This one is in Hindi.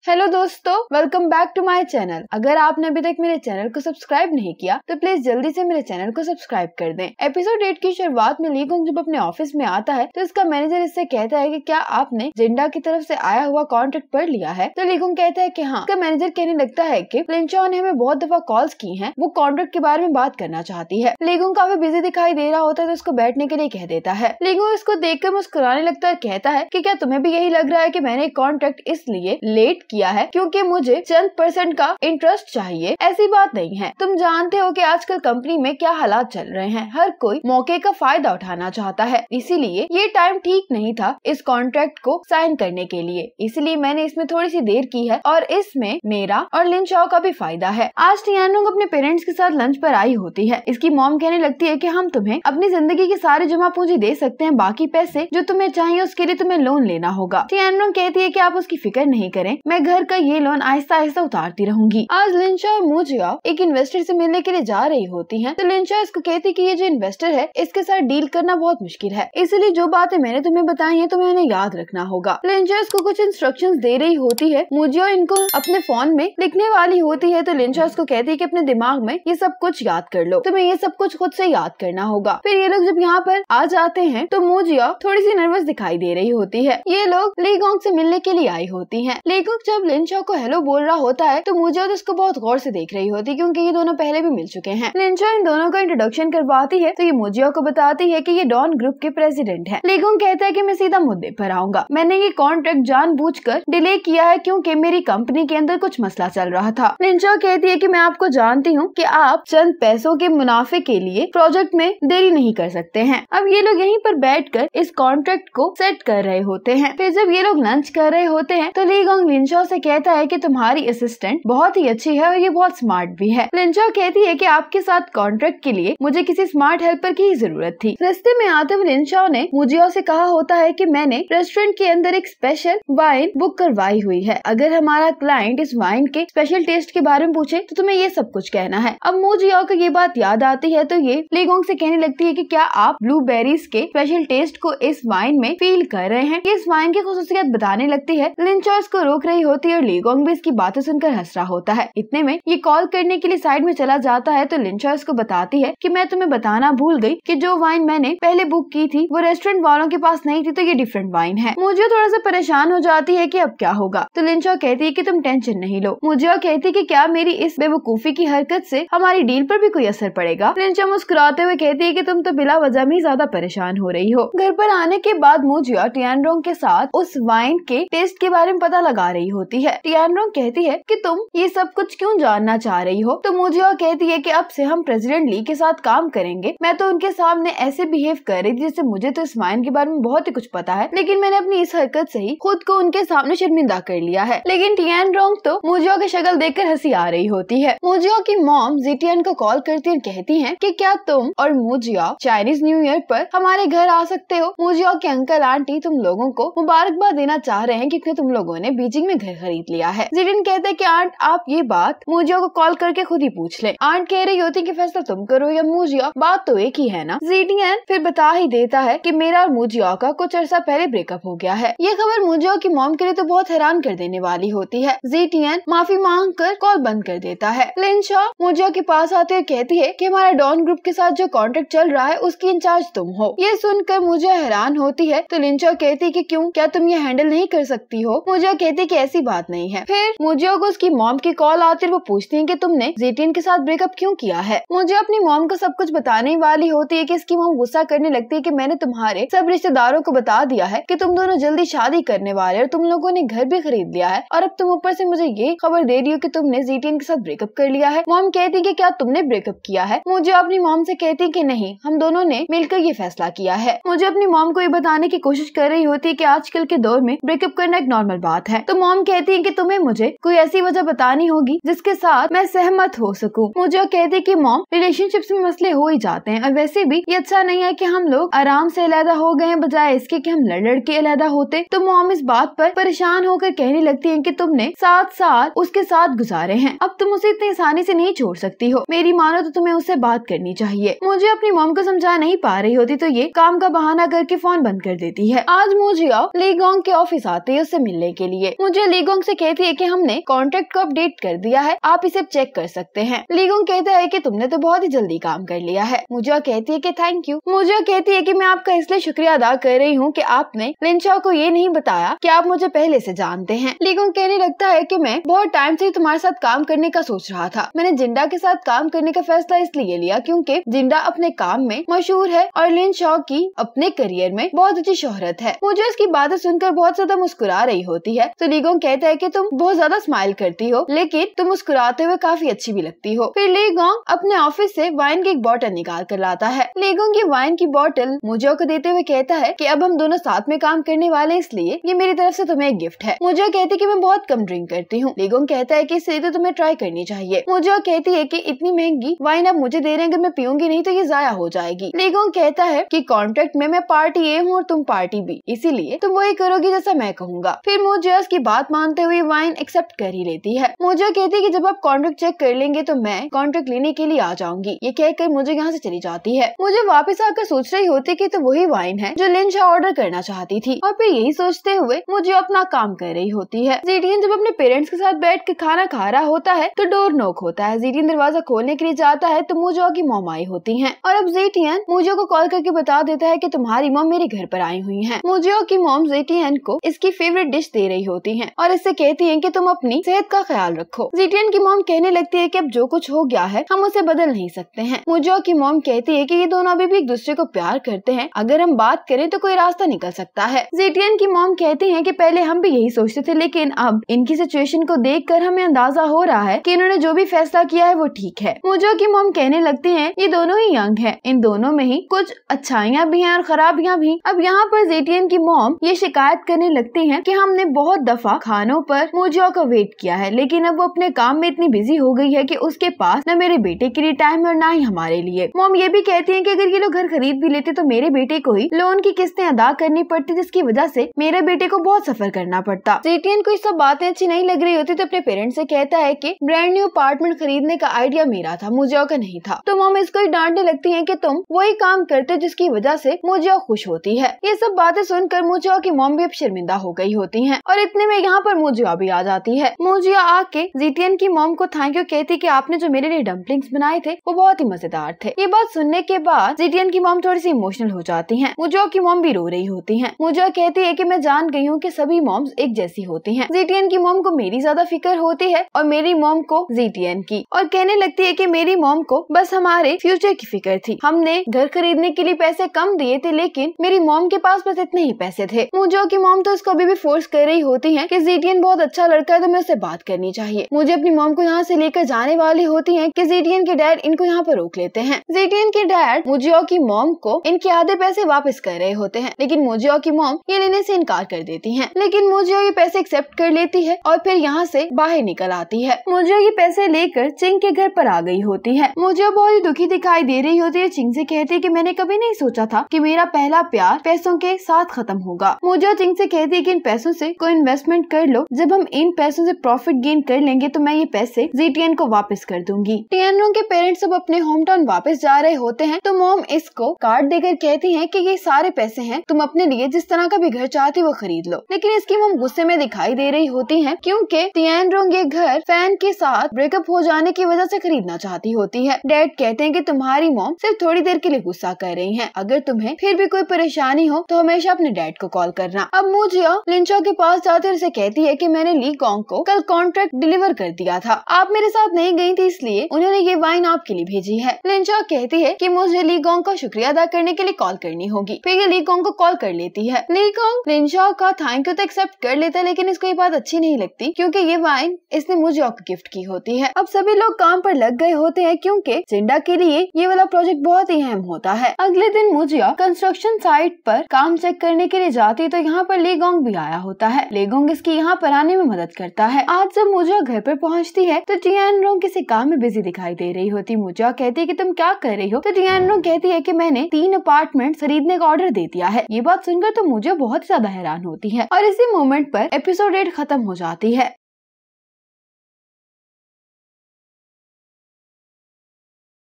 हेलो दोस्तों, welcome back to my channel. अगर आपने अभी तक मेरे चैनल को सब्सक्राइब नहीं किया तो प्लीज जल्दी से मेरे चैनल को सब्सक्राइब कर दें। एपिसोड 8 की शुरुआत में ली गोंग जब अपने ऑफिस में आता है तो इसका मैनेजर इससे कहता है कि क्या आपने जिंडा की तरफ से आया हुआ कॉन्ट्रैक्ट पढ़ लिया है। तो ली गोंग कहता है कि हाँ। इसका मैनेजर कहने लगता है कि लिन चाओ ने हमें बहुत दफा कॉल्स की हैं, वो कॉन्ट्रैक्ट के बारे में बात करना चाहती है। ली गोंग काफी बिजी दिखाई दे रहा होता है तो उसको बैठने के लिए कह देता है। ली गोंग इसको देखकर मुस्कुराने लगता है, कहता है कि क्या तुम्हें भी यही लग रहा है कि मैंने कॉन्ट्रैक्ट इसलिए लेट किया है क्योंकि मुझे चंद % का इंटरेस्ट चाहिए। ऐसी बात नहीं है। तुम जानते हो कि आजकल कंपनी में क्या हालात चल रहे हैं, हर कोई मौके का फायदा उठाना चाहता है, इसीलिए ये टाइम ठीक नहीं था इस कॉन्ट्रैक्ट को साइन करने के लिए, इसलिए मैंने इसमें थोड़ी सी देर की है और इसमें मेरा और लिन चाओ का भी फायदा है। आज टियानोंग अपने पेरेंट्स के साथ लंच पर आई होती है। इसकी मॉम कहने लगती है कि हम तुम्हें अपनी जिंदगी की सारी जमा पूंजी दे सकते हैं, बाकी पैसे जो तुम्हें चाहिए उसके लिए तुम्हें लोन लेना होगा। टियानोंग कहती है कि आप उसकी फिक्र नहीं करें, मैं घर का ये लोन आहिस्ता आहिस्ता उतारती रहूंगी। आज लिन चाओ और मू जियाओ एक इन्वेस्टर से मिलने के लिए जा रही होती हैं। तो लिन चाओ इसको कहती कि ये जो इन्वेस्टर है इसके साथ डील करना बहुत मुश्किल है, इसलिए जो बातें मैंने तुम्हें बताई हैं तुम्हें उन्हें याद रखना होगा। लिन चाओ इसको कुछ इंस्ट्रक्शंस दे रही होती है, मू जियाओ इनको अपने फोन में लिखने वाली होती है। तो लिन चाओ इसको कहती है कि अपने दिमाग में ये सब कुछ याद कर लो, तुम्हें ये सब कुछ खुद से याद करना होगा। फिर ये लोग जब यहाँ पर आ जाते हैं तो मू जियाओ थोड़ी सी नर्वस दिखाई दे रही होती है। ये लोग ली गोंग से मिलने के लिए आई होती है। ली गोंग जब लिन चाओ को हेलो बोल रहा होता है तो मू जियाओ इसको बहुत गौर से देख रही होती है क्योंकि ये दोनों पहले भी मिल चुके हैं। लिन चाओ इन दोनों का इंट्रोडक्शन करवाती है तो ये मू जियाओ को बताती है कि ये डॉन ग्रुप के प्रेसिडेंट है। ली गोंग कहता है कि मैं सीधा मुद्दे पर आऊंगा, मैंने ये कॉन्ट्रैक्ट जानबूझकर डिले किया है क्योंकि मेरी कंपनी के अंदर कुछ मसला चल रहा था। लिन चाओ कहती है कि मैं आपको जानती हूँ कि आप चंद पैसों के मुनाफे के लिए प्रोजेक्ट में देरी नहीं कर सकते हैं। अब ये लोग यहीं पर बैठकर इस कॉन्ट्रैक्ट को सेट कर रहे होते हैं। फिर जब ये लोग लंच कर रहे होते हैं तो ली गोंग लिन चाओ से कहता है कि तुम्हारी असिस्टेंट बहुत ही अच्छी है और ये बहुत स्मार्ट भी है। लिन चाओ कहती है कि आपके साथ कॉन्ट्रैक्ट के लिए मुझे किसी स्मार्ट हेल्पर की ही जरूरत थी। रास्ते में आते हुए लिन चाओ ने मू जियाओ से कहा होता है कि मैंने रेस्टोरेंट के अंदर एक स्पेशल वाइन बुक करवाई हुई है, अगर हमारा क्लाइंट इस वाइन के स्पेशल टेस्ट के बारे में पूछे तो तुम्हें ये सब कुछ कहना है। अब मू जियाओ को ये बात याद आती है तो ये ली गोंग से कहने लगती है कि क्या आप ब्लूबेरीज के स्पेशल टेस्ट को इस वाइन में फील कर रहे हैं। ये इस वाइन की खुसूसियत बताने लगती है। लिन चाओ इसको रोक रही होती है और ली गोंग भी इसकी बातें सुनकर हंस रहा होता है। इतने में ये कॉल करने के लिए साइड में चला जाता है तो लिन चाओ इसको बताती है कि मैं तुम्हें बताना भूल गई कि जो वाइन मैंने पहले बुक की थी वो रेस्टोरेंट वालों के पास नहीं थी, तो ये डिफरेंट वाइन है। मुझे थोड़ा सा परेशान हो जाती है कि अब क्या होगा। तो लिन चाओ कहती है कि तुम टेंशन नहीं लो। मुझे कहती है कि क्या मेरी इस बेवकूफी की हरकत से हमारी डील पर भी कोई असर पड़ेगा। लिन चाओ मुस्कुराते हुए कहती है कि तुम तो बिला वजह में ही ज्यादा परेशान हो रही हो। घर पर आने के बाद मू जियाओ टियानोंग के साथ उस वाइन के टेस्ट के बारे में पता लगा रही होती है। टियानोंग कहती है कि तुम ये सब कुछ क्यों जानना चाह रही हो। तो मू जियाओ कहती है कि अब से हम प्रेसिडेंट ली के साथ काम करेंगे, मैं तो उनके सामने ऐसे बिहेव कर रही थी जैसे मुझे तो इस वाइन के बारे में बहुत ही कुछ पता है, लेकिन मैंने अपनी इस हरकत से ही खुद को उनके सामने शर्मिंदा कर लिया है। लेकिन टियानोंग तो मू जियाओ की शक्ल देखकर हंसी आ रही होती है। मू जियाओ की मॉम जिटियन को कॉल करती और कहती है कि क्या तुम और मू जियाओ चाइनीज न्यू ईयर पर हमारे घर आ सकते हो। मू जियाओ के अंकल आंटी तुम लोगों को मुबारकबाद देना चाह रहे हैं क्योंकि तुम लोगों ने बीजिंग में घर खरीद लिया है। जिटियन कहते हैं कि आंट आप ये बात मू जियाओ को कॉल करके खुद ही पूछ ले। आंट कह रही होती कि फैसला तुम करो या मू जियाओ, बात तो एक ही है ना। जिटियन फिर बता ही देता है कि मेरा और मू जियाओ का कुछ अर्सा पहले ब्रेकअप हो गया है। ये खबर मू जियाओ की मॉम के लिए तो बहुत हैरान कर देने वाली होती है। जिटियन माफी मांग कर कॉल बंद कर देता है। लिन चाओ मू जियाओ के पास आते हुए कहती है कि हमारा डॉन ग्रुप के साथ जो कॉन्ट्रैक्ट चल रहा है उसकी इंचार्ज तुम हो। ये सुनकर मू जियाओ हैरान होती है तो लिन चाओ कहती है कि क्यों, क्या तुम ये हैंडल नहीं कर सकती हो। मू जियाओ कहती है कि ऐसी बात नहीं है। फिर मू जियाओ को उसकी मॉम की कॉल आती है, वो पूछती है कि तुमने जिटियन के साथ ब्रेकअप क्यों किया है। मू जियाओ अपनी मॉम को सब कुछ बताने वाली होती है कि इसकी मॉम गुस्सा करने लगती है कि मैंने तुम्हारे सब रिश्तेदारों को बता दिया है कि तुम दोनों जल्दी शादी करने वाले और तुम लोगों ने घर भी खरीद लिया है और अब तुम ऊपर से मुझे ये खबर दे रही हो कि तुमने जिटियन के साथ ब्रेकअप कर लिया है। मॉम कहती है कि क्या तुमने ब्रेकअप किया है। मुझे अपनी मॉम से कहती है कि नहीं, हम दोनों ने मिलकर ये फैसला किया है। मुझे अपनी मॉम को ये बताने की कोशिश कर रही होती है कि आजकल के दौर में ब्रेकअप करना एक नॉर्मल बात है। तो मॉम कहती है कि तुम्हें मुझे कोई ऐसी वजह बतानी होगी जिसके साथ मैं सहमत हो सकूं। मुझे कहती है कि मॉम रिलेशनशिप्स में मसले हो ही जाते हैं और वैसे भी ये अच्छा नहीं है कि हम लोग आराम से अलहदा हो गए बजाय इसके कि हम लड़ के अलहदा होते। तो मॉम इस बात पर परेशान होकर कहने लगती है कि तुमने 7 साल उसके साथ गुजारे हैं, अब तुम उसे इतनी आसानी से नहीं छोड़ सकती हो। मेरी मानो तो तुम्हें उससे बात करनी चाहिए। मुझे अपनी मॉम को समझा नहीं पा रही होती तो ये काम का बहाना करके फोन बंद कर देती है। आज मू जियाओ ली गोंग के ऑफिस आती है उससे मिलने के लिए। मुझे लीगोंग से कहती है कि हमने कॉन्ट्रैक्ट को अपडेट कर दिया है, आप इसे चेक कर सकते हैं। लीगोंग कहता है कि तुमने तो बहुत ही जल्दी काम कर लिया है। मुजिया कहती है कि थैंक यू। मुजिया कहती है कि मैं आपका इसलिए शुक्रिया अदा कर रही हूँ कि आपने लिन चाओ को ये नहीं बताया कि आप मुझे पहले से जानते हैं। लीगोंग कहने लगता है कि मैं बहुत टाइम से तुम्हारे साथ काम करने का सोच रहा था। मैंने जिंडा के साथ काम करने का फैसला इसलिए लिया क्योंकि जिंडा अपने काम में मशहूर है और लिन चाओ की अपने करियर में बहुत अच्छी शोहरत है। मुझे इसकी बातें सुनकर बहुत ज्यादा मुस्कुरा रही होती है तो लीगोंग कहता है कि तुम बहुत ज्यादा स्माइल करती हो, लेकिन तुम मुस्कुराते हुए काफी अच्छी भी लगती हो। फिर लीगोंग अपने ऑफिस से वाइन की एक बोतल निकाल कर लाता है। लीगोंग ये वाइन की बोतल मुजिया को देते हुए कहता है कि अब हम दोनों साथ में काम करने वाले हैं, इसलिए ये मेरी तरफ से तुम्हें एक गिफ्ट है। मुजिया कहती है कि मैं बहुत कम ड्रिंक करती हूँ। लीगोंग कहता है कि इसलिए तो तुम्हें ट्राई करनी चाहिए। मुजिया कहती है कि इतनी महंगी वाइन आप मुझे दे रहे हैं, अगर मैं पीऊंगी नहीं तो ये जाया हो जाएगी। लीगोंग कहता है कि कॉन्ट्रैक्ट में मैं पार्टी ए हूँ और तुम पार्टी बी, इसीलिए तुम वही करोगी जैसा मैं कहूँगा। फिर मुजिया की बात मानते हुए वाइन एक्सेप्ट कर ही लेती है। मुजिया कहती है कि जब आप कॉन्ट्रैक्ट चेक कर लेंगे तो मैं कॉन्ट्रैक्ट लेने के लिए आ जाऊंगी। ये कहकर मुझे यहाँ से चली जाती है। मुझे वापस आकर सोच रही होती कि तो वही वाइन है जो लिन चाओ ऑर्डर करना चाहती थी और फिर यही सोचते हुए मुझे अपना काम कर रही होती है। ज़ेटियन जब अपने पेरेंट्स के साथ बैठ कर खाना खा रहा होता है तो डोर नॉक होता है। ज़ेटियन दरवाजा खोलने के लिए जाता है तो मुजिया की मॉम आई होती है और अब ज़ेटियन मुजिया को कॉल करके बता देता है कि तुम्हारी मॉम मेरे घर पर आई हुई है। मुजिया की मॉम ज़ेटियन को इसकी फेवरेट डिश दे रही होती है और इससे कहती है कि तुम अपनी सेहत का ख्याल रखो। ज़ेटियन की मॉम कहने लगती है कि अब जो कुछ हो गया है हम उसे बदल नहीं सकते हैं। मुजिया की मॉम कहती है कि ये दोनों अभी भी एक दूसरे को प्यार करते हैं, अगर हम बात करें तो कोई रास्ता निकल सकता है। ज़ेटियन की मॉम कहती है कि पहले हम भी यही सोचते थे, लेकिन अब इनकी सिचुएशन को देखकर हमें अंदाजा हो रहा है कि इन्होंने जो भी फैसला किया है वो ठीक है। मुजिया की मॉम कहने लगती है ये दोनों ही यंग है, इन दोनों में ही कुछ अच्छाइयाँ भी हैं और खराबियाँ भी। अब यहाँ पर ज़ेटियन की मॉम ये शिकायत करने लगती है कि हमने बहुत दफा खानों पर मुजिया का वेट किया है, लेकिन अब वो अपने काम में इतनी बिजी हो गई है कि उसके पास न मेरे बेटे के लिए टाइम और ना ही हमारे लिए। मॉम ये भी कहती है कि अगर ये लोग घर खरीद भी लेते तो मेरे बेटे को ही लोन की किस्तें अदा करनी पड़ती, जिसकी वजह से मेरे बेटे को बहुत सफर करना पड़ता। ज़ेटियन को ये सब बातें अच्छी नहीं लग रही होती तो अपने पेरेंट्स से कहता है कि ब्रांड न्यू अपार्टमेंट खरीदने का आइडिया मेरा था, मुजिया का नहीं था। तो मॉम इसको ही डांटने लगती है कि तुम वही काम करते जिसकी वजह से मुजिया खुश होती है। ये सब बातें सुनकर मुजिया की मॉम भी अब शर्मिंदा हो गई होती है और इतने में यहाँ पर मुजिया भी आ जाती है। मुजिया आके ज़ेटियन की मॉम को थैंक यू कहती कि आपने जो मेरे लिए डम्पलिंग्स बनाए थे वो बहुत ही मजेदार थे। ये बात सुनने के बाद ज़ेटियन की मॉम थोड़ी सी इमोशनल हो जाती हैं। मुजिया की मॉम भी रो रही होती हैं। मुजिया कहती है कि मैं जान गई हूँ कि सभी मॉम्स एक जैसी होती हैं। ज़ेटियन की मॉम को मेरी ज्यादा फिक्र होती है और मेरी मॉम को ज़ेटियन की, और कहने लगती है कि मेरी मॉम को बस हमारे फ्यूचर की फिक्र थी। हमने घर खरीदने के लिए पैसे कम दिए थे, लेकिन मेरी मॉम के पास बस इतने ही पैसे थे। मुजिया की मॉम तो इसको अभी भी फोर्स कर रही होती है कि ज़ेटियन बहुत अच्छा लड़का है तो मैं उससे बात करनी चाहिए। मुझे अपनी मॉम को यहाँ से लेकर जाने वाली होती है कि ज़ेटियन के डैड इनको यहाँ पर रोक लेते हैं। ज़ेटियन के डैड मुजिया की मॉम को इनके आधे पैसे वापस कर रहे होते हैं, लेकिन मुजिया की मॉम ये लेने से इनकार कर देती है। लेकिन मुजिया ये पैसे एक्सेप्ट कर लेती है और फिर यहाँ से बाहर निकल आती है। मुजिया ये पैसे लेकर चिंग के घर पर आ गई होती है। मुजिया बहुत ही दुखी दिखाई दे रही होती है। चिंग से कहती है कि मैंने कभी नहीं सोचा था कि मेरा पहला प्यार पैसों के साथ खत्म होगा। मुजिया चिंग से कहती है कि इन पैसों से कोई इन्वेस्टमेंट कर लो, जब हम इन पैसों से प्रॉफिट गेन कर लेंगे तो मैं ये पैसे ज़ेटियन को वापस कर दूंगी। टियानरोंग के पेरेंट्स सब अपने होम टाउन वापस जा रहे होते हैं तो मॉम इसको कार्ड देकर कहती है कि ये सारे पैसे हैं, तुम अपने लिए जिस तरह का भी घर चाहती वो खरीद लो। लेकिन इसकी मॉम गुस्से में दिखाई दे रही होती है क्योंकि टियानरोंग ये घर फैन के साथ ब्रेकअप हो जाने की वजह से खरीदना चाहती होती है। डैड कहते हैं कि तुम्हारी मॉम सिर्फ थोड़ी देर के लिए गुस्सा कर रही है, अगर तुम्हें फिर भी कोई परेशानी हो तो हमेशा अपने डैड को कॉल करना। अब मुजिया लिन चाओ के पास जाती है और उसे कहती है कि मैंने लीगोंग को कल कॉन्ट्रैक्ट डिलीवर कर दिया था, आप मेरे साथ नहीं गई थी इसलिए उन्होंने ये वाइन आपके लिए भेजी है। लिन चाओ कहती है कि मुझे लीगोंग का शुक्रिया अदा करने के लिए कॉल करनी होगी। फिर ये लीगोंग को कॉल कर लेती है। लीगोंग लिन चाओ का थैंक यू तो एक्सेप्ट कर लेता है, लेकिन इसको ये बात अच्छी नहीं लगती क्योंकि ये वाइन इसने मुजिया को गिफ्ट की होती है। अब सभी लोग काम पर लग गए होते हैं क्योंकि जिंडा के लिए ये वाला प्रोजेक्ट बहुत ही अहम होता है। अगले दिन मुजिया कंस्ट्रक्शन साइट पर काम चेक करने के लिए जाती तो यहाँ पर लीगोंग भी आया होता है। लीगोंग इसकी यहाँ पर आने में मदद करता है। आज जब मुजिया घर पर पहुँचती है तो टियानरोंग किसी काम में बिजी दिखाई दे रही होती। मुजिया कहती है कि तुम क्या कर रही हो, तो टियानरोंग कहती है कि मैंने 3 अपार्टमेंट खरीदने का ऑर्डर दे दिया है। ये बात सुनकर तो मुजिया बहुत ज्यादा हैरान होती है और इसी मोमेंट पर एपिसोड 8 खत्म हो जाती है।